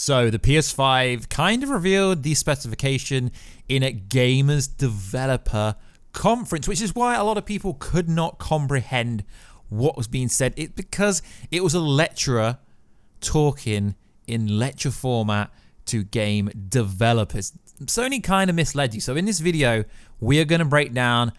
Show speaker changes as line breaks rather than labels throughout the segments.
So the PS5 kind of revealed the specification in a Gamers Developer Conference, which is why a lot of people could not comprehend what was being said. It's because it was a lecturer talking in lecture format to game developers. Sony kind of misled you. So in this video, we are going to break down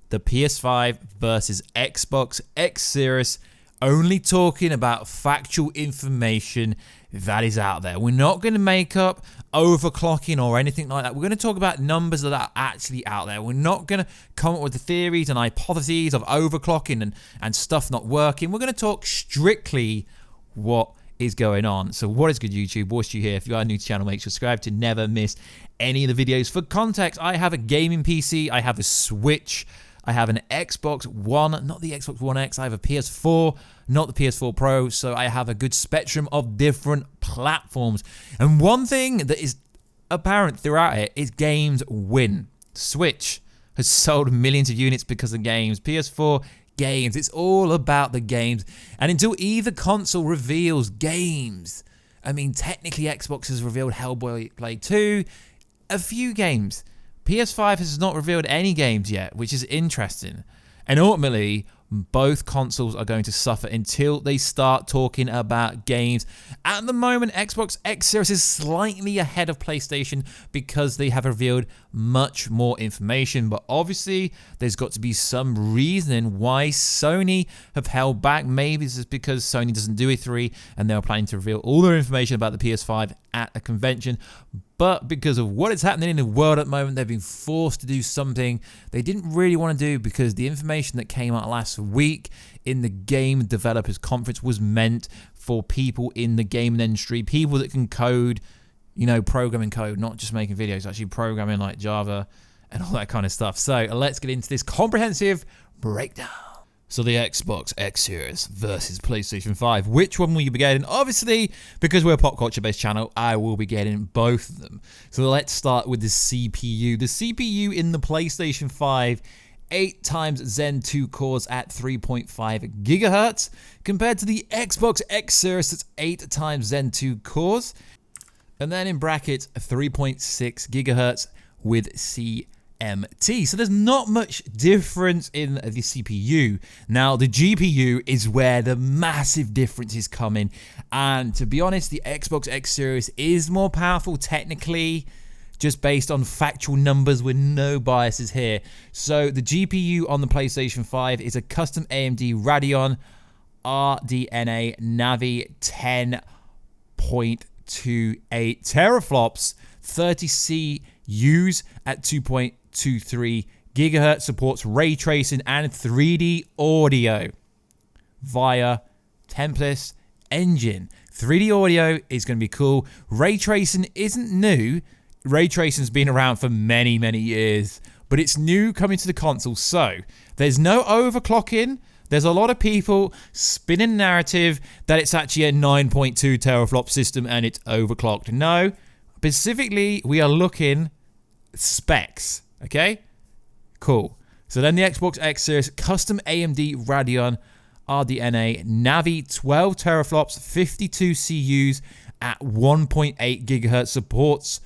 the PS5 versus Xbox X Series, only talking about factual information that is out there. We're not going to make up overclocking or anything like that. We're going to talk about numbers that are actually out there. We're not going to come up with the theories and hypotheses of overclocking and stuff not working. We're going to talk strictly what is going on. So what is good, YouTube? Warstu here. If you are new to the channel, make sure to subscribe to never miss any of the videos. For context, I have a gaming PC, I have a Switch, I have an Xbox One, not the Xbox One X. I have a PS4, not the PS4 Pro. So I have a good spectrum of different platforms. And one thing that is apparent throughout it is games win. Switch has sold millions of units because of games. PS4, games. It's all about the games. And until either console reveals games, I mean, technically Xbox has revealed Hellblade 2, a few games. PS5 has not revealed any games yet, which is interesting. And ultimately, both consoles are going to suffer until they start talking about games. At the moment, Xbox X Series is slightly ahead of PlayStation because they have revealed much more information. But obviously, there's got to be some reasoning why Sony have held back. Maybe this is because Sony doesn't do E3 and they're planning to reveal all their information about the PS5 at a convention. But because of what is happening in the world at the moment, they've been forced to do something they didn't really want to do, because the information that came out last week in the Game Developers Conference was meant for people in the gaming industry, people that can code, you know, programming code, not just making videos, actually programming like Java and all that kind of stuff. So let's get into this comprehensive breakdown. So the Xbox X Series versus PlayStation 5. Which one will you be getting? Obviously, because we're a pop culture based channel, I will be getting both of them. So let's start with the CPU. The CPU in the PlayStation 5, 8 times Zen 2 cores at 3.5 gigahertz, compared to the Xbox X Series that's 8 times Zen 2 cores, and then in brackets 3.6 gigahertz with CMT. So there's not much difference in the CPU. Now the GPU is where the massive difference is coming, and to be honest, the Xbox X Series is more powerful technically, just based on factual numbers with no biases here. So the GPU on the PlayStation 5 is a custom AMD Radeon RDNA Navi 10.28 teraflops, 30 CUs at 2.23 gigahertz, supports ray tracing and 3D audio via Tempest engine. 3D audio is going to be cool. Ray tracing isn't new. Ray tracing's been around for many years, but it's new coming to the console. So there's no overclocking. There's a lot of people spinning narrative that it's actually a 9.2 teraflop system and it's overclocked. No, specifically we are looking specs. Okay, cool. So then the Xbox X Series, custom AMD Radeon RDNA Navi 12 teraflops, 52 CUs at 1.8 gigahertz, supports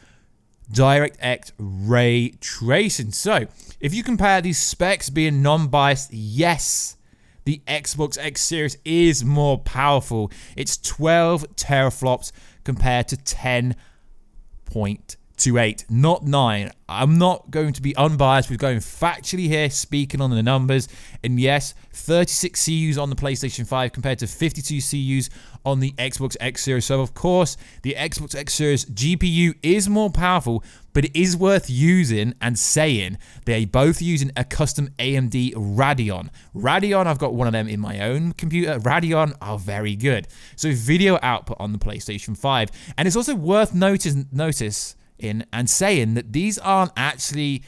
DirectX ray tracing. So if you compare these specs being non-biased, yes, the Xbox X Series is more powerful. It's 12 teraflops compared to 10.28, not 9. I'm not going to be unbiased. We're going factually here, speaking on the numbers. And yes, 36 CUs on the PlayStation 5 compared to 52 CUs on the Xbox X Series. So of course, the Xbox X Series GPU is more powerful, but it is worth using and saying they're both using a custom AMD Radeon. Radeon, I've got one of them in my own computer. Radeon are very good. So video output on the PlayStation 5. And it's also worth noticing and saying that these aren't actually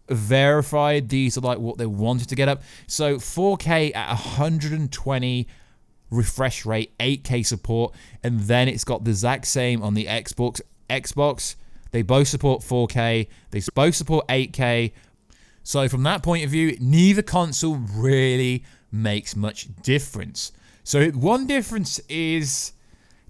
verified. These are like what they wanted to get up. So 4K at 120 refresh rate, 8K support, and then it's got the exact same on the Xbox. They both support 4K. They both support 8K. So from that point of view, neither console really makes much difference. So one difference is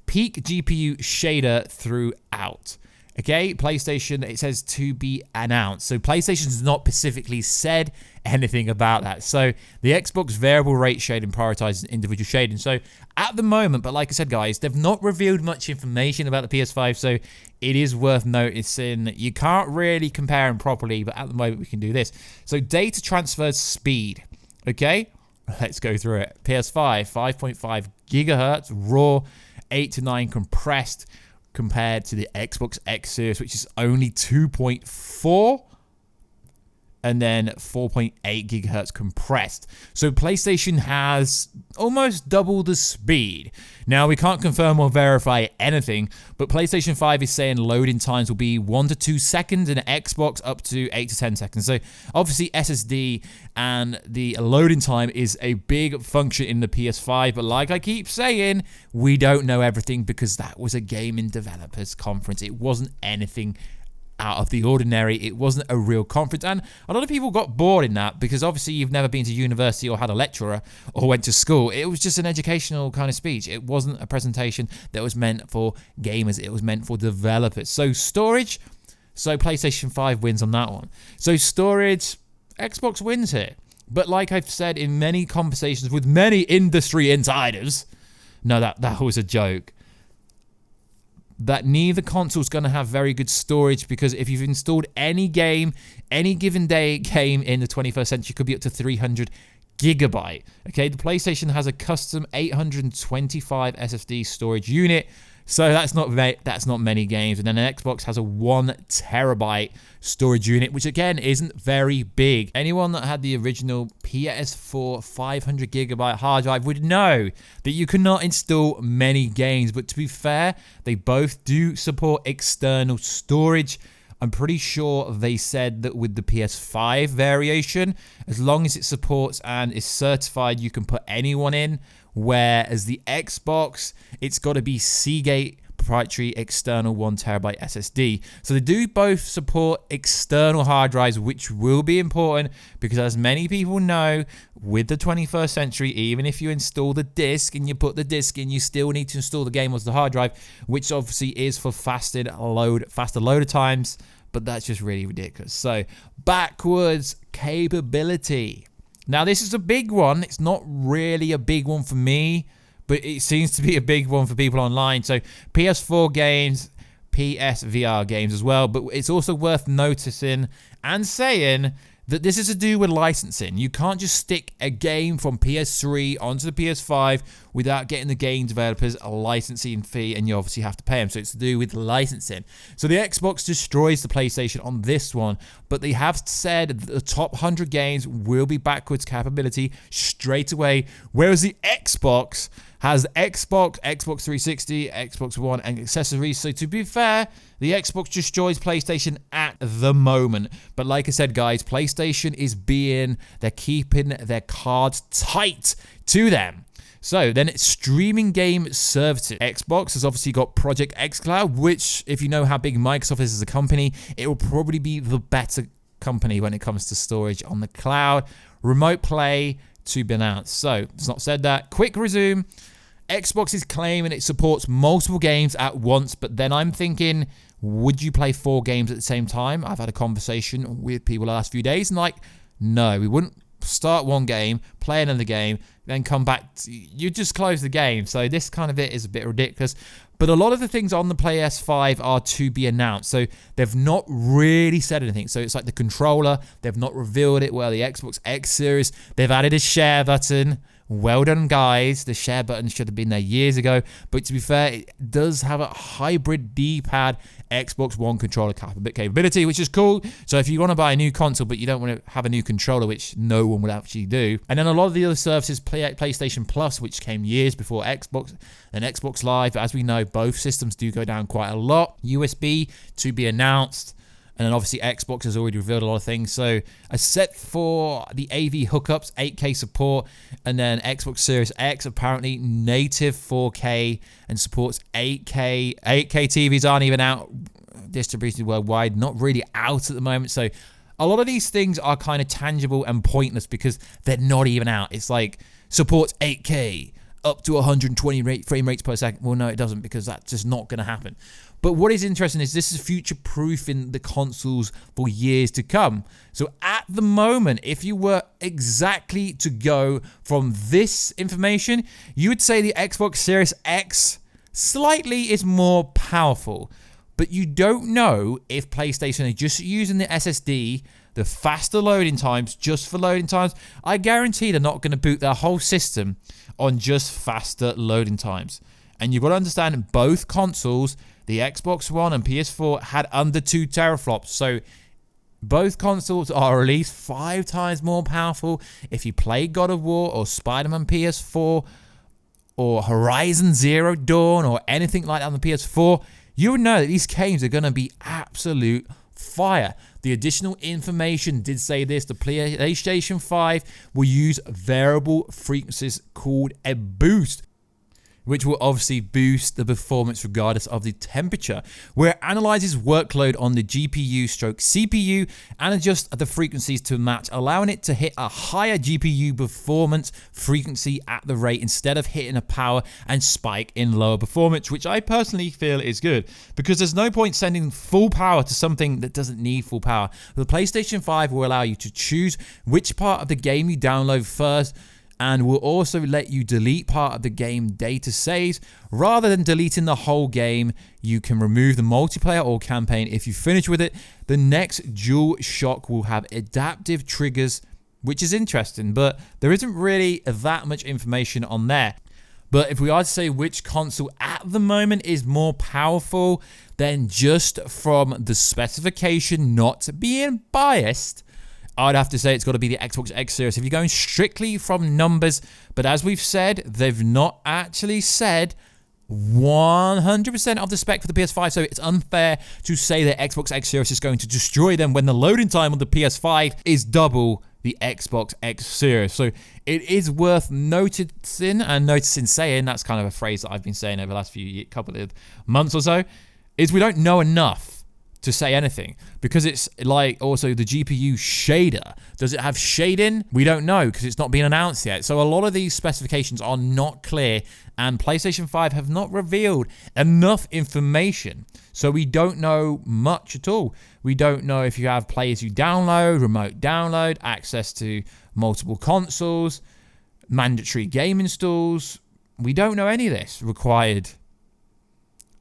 peak GPU shader throughout. Okay, PlayStation, it says to be announced. So PlayStation's not specifically said anything about that. So the Xbox variable rate shading prioritizes individual shading. So at the moment, but like I said, guys, they've not revealed much information about the PS5. So it is worth noticing that you can't really compare them properly, but at the moment we can do this. So data transfer speed. Okay, let's go through it. PS5, 5.5 gigahertz raw, 8 to 9 compressed, compared to the Xbox X Series, which is only 2.4 and then 4.8 gigahertz compressed. So PlayStation has almost double the speed. Now, we can't confirm or verify anything, but PlayStation 5 is saying loading times will be 1 to 2 seconds and Xbox up to 8 to 10 seconds. So obviously SSD and the loading time is a big function in the PS5, but like I keep saying, we don't know everything because that was a gaming developers conference. It wasn't anything out of the ordinary. It wasn't a real conference, and a lot of people got bored in that because obviously you've never been to university or had a lecturer or went to school. It was just an educational kind of speech. It wasn't a presentation that was meant for gamers. It was meant for developers. So storage, so PlayStation 5 wins on that one. So storage, Xbox wins here. But like I've said in many conversations with many industry insiders, no, that was a joke, that neither console's going to have very good storage, because if you've installed any game, any given day game in the 21st century, could be up to 300 gigabyte. Okay, the PlayStation has a custom 825 SSD storage unit, so that's not many games. And then an Xbox has a 1 terabyte storage unit, which again isn't very big. Anyone that had the original PS4 500 gigabyte hard drive would know that you cannot install many games. But to be fair, they both do support external storage. I'm pretty sure they said that with the PS5 variation, as long as it supports and is certified, you can put anyone in. Whereas the Xbox, it's got to be Seagate proprietary external 1 terabyte SSD. So they do both support external hard drives, which will be important because, as many people know, with the 21st century, even if you install the disc and you put the disc in, you still need to install the game as the hard drive, which obviously is for faster loader times, but that's just really ridiculous. So backwards capability. Now, this is a big one. It's not really a big one for me, but it seems to be a big one for people online. So PS4 games, PSVR games as well. But it's also worth noticing and saying that this is to do with licensing. You can't just stick a game from PS3 onto the PS5 without getting the game developers a licensing fee, and you obviously have to pay them. So it's to do with licensing. So the Xbox destroys the PlayStation on this one, but they have said that the top 100 games will be backwards capability straight away, whereas the Xbox has Xbox 360, Xbox One, and accessories. So to be fair, the Xbox destroys PlayStation at the moment. But like I said, guys, PlayStation they're keeping their cards tight to them. So then it's streaming game services. Xbox has obviously got Project xCloud, which, if you know how big Microsoft is as a company, it will probably be the better company when it comes to storage on the cloud. Remote play to be announced. So it's not said that. Quick resume. Xbox is claiming it supports multiple games at once, but then I'm thinking, would you play 4 games at the same time? I've had a conversation with people the last few days, and like, no, we wouldn't start one game, play another game, then come back. You just close the game. So this kind of it is a bit ridiculous. But a lot of the things on the PS5 are to be announced. So they've not really said anything. So it's like the controller, they've not revealed it. Well, the Xbox X Series, they've added a share button. Well done, guys. The share button should have been there years ago. But to be fair, it does have a hybrid D-pad Xbox One controller capability, which is cool. So if you want to buy a new console, but you don't want to have a new controller, which no one would actually do. And then a lot of the other services, PlayStation Plus, which came years before Xbox and Xbox Live. But as we know, both systems do go down quite a lot. USB to be announced. And then obviously Xbox has already revealed a lot of things. So a set for the AV hookups, 8K support. And then Xbox Series X, apparently native 4K and supports 8K. 8K TVs aren't even out, distributed worldwide, not really out at the moment. So a lot of these things are kind of tangible and pointless because they're not even out. It's like supports 8K up to 120 frame rates per second. Well, no, it doesn't, because that's just not going to happen. But what is interesting is this is future-proofing the consoles for years to come. So at the moment, if you were exactly to go from this information, you would say the Xbox Series X slightly is more powerful. But you don't know if PlayStation are just using the SSD, the faster loading times, just for loading times. I guarantee they're not going to boot their whole system on just faster loading times. And you've got to understand, both consoles, the Xbox One and PS4, had under 2 teraflops. So both consoles are at least 5 times more powerful. If you play God of War or Spider-Man PS4 or Horizon Zero Dawn or anything like that on the PS4, you would know that these games are going to be absolute fire. The additional information did say this: the PlayStation 5 will use variable frequencies called a boost, which will obviously boost the performance regardless of the temperature, where it analyzes workload on the GPU/CPU and adjusts the frequencies to match, allowing it to hit a higher GPU performance frequency at the rate instead of hitting a power and spike in lower performance, which I personally feel is good, because there's no point sending full power to something that doesn't need full power. The PlayStation 5 will allow you to choose which part of the game you download first, and will also let you delete part of the game data saves. Rather than deleting the whole game, you can remove the multiplayer or campaign if you finish with it. The next DualShock will have adaptive triggers, which is interesting, but there isn't really that much information on there. But if we are to say which console at the moment is more powerful, then just from the specification, not being biased, I'd have to say it's got to be the Xbox X Series if you're going strictly from numbers. But as we've said, they've not actually said 100% of the spec for the PS5, so it's unfair to say that Xbox X Series is going to destroy them when the loading time on the PS5 is double the Xbox X Series. So it is worth noticing, and saying, that's kind of a phrase that I've been saying over the last couple of months or so, is we don't know enough to say anything, because it's like also the GPU shader. Does it have shading? We don't know, because it's not been announced yet. So a lot of these specifications are not clear, and PlayStation 5 have not revealed enough information. So we don't know much at all. We don't know if you have players you download, remote download, access to multiple consoles, mandatory game installs. We don't know any of this. Required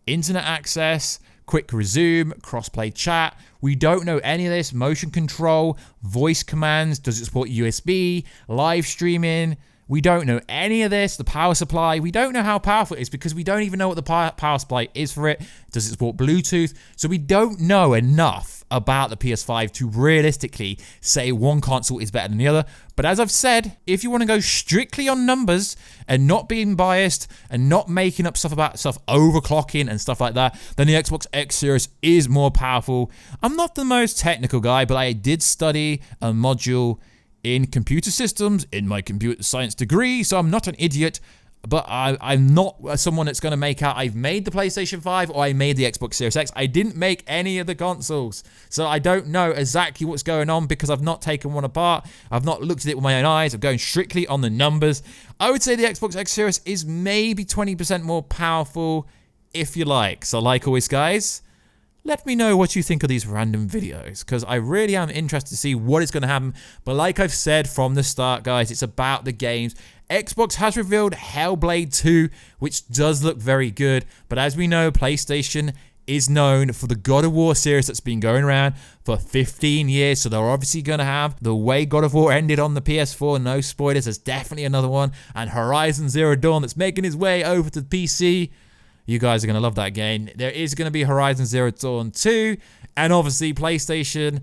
internet access, quick resume, cross-play chat. We don't know any of this. Motion control, voice commands. Does it support USB, live streaming? We don't know any of this. The power supply, we don't know how powerful it is, because we don't even know what the power supply is for it. Does it support Bluetooth? So we don't know enough about the PS5 to realistically say one console is better than the other. But as I've said, if you want to go strictly on numbers and not being biased and not making up stuff about overclocking and stuff like that, then the Xbox X Series is more powerful. I'm not the most technical guy, but I did study a module in computer systems in my computer science degree, so I'm not an idiot. But I'm not someone that's going to make out I've made the PlayStation 5 or I made the Xbox Series X. I didn't make any of the consoles. So I don't know exactly what's going on, because I've not taken one apart. I've not looked at it with my own eyes. I'm going strictly on the numbers. I would say the Xbox X Series is maybe 20% more powerful, if you like. So like always, guys, let me know what you think of these random videos, because I really am interested to see what is going to happen. But like I've said from the start, guys, it's about the games. Xbox has revealed Hellblade 2, which does look very good. But as we know, PlayStation is known for the God of War series that's been going around for 15 years. So they're obviously going to have the way God of War ended on the PS4. No spoilers, there's definitely another one. And Horizon Zero Dawn that's making its way over to the PC. You guys are going to love that game. There is going to be Horizon Zero Dawn 2. And obviously PlayStation,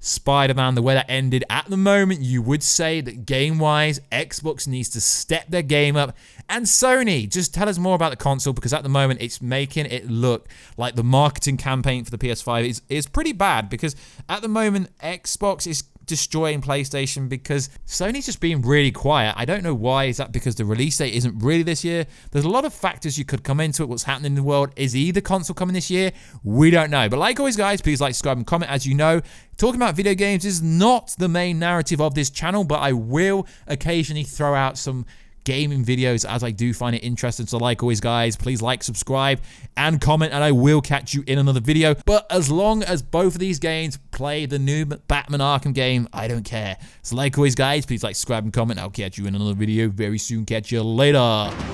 Spider-Man, the way that ended. At the moment, you would say that game-wise, Xbox needs to step their game up. And Sony, just tell us more about the console, because at the moment, it's making it look like the marketing campaign for the PS5 is pretty bad, because at the moment, Xbox is destroying PlayStation because Sony's just being really quiet. I don't know why. Is that because the release date isn't really this year? There's a lot of factors you could come into it. What's happening in the world? Is either console coming this year? We don't know. But like always, guys, please like, subscribe, and comment. As you know, talking about video games is not the main narrative of this channel, but I will occasionally throw out some gaming videos as I do find it interesting. So like always, guys, please like, subscribe, and comment, and I will catch you in another video. But as long as both of these games play the new Batman Arkham game, I don't care. So like always, guys, please like, subscribe, and comment. I'll catch you in another video very soon. Catch you later.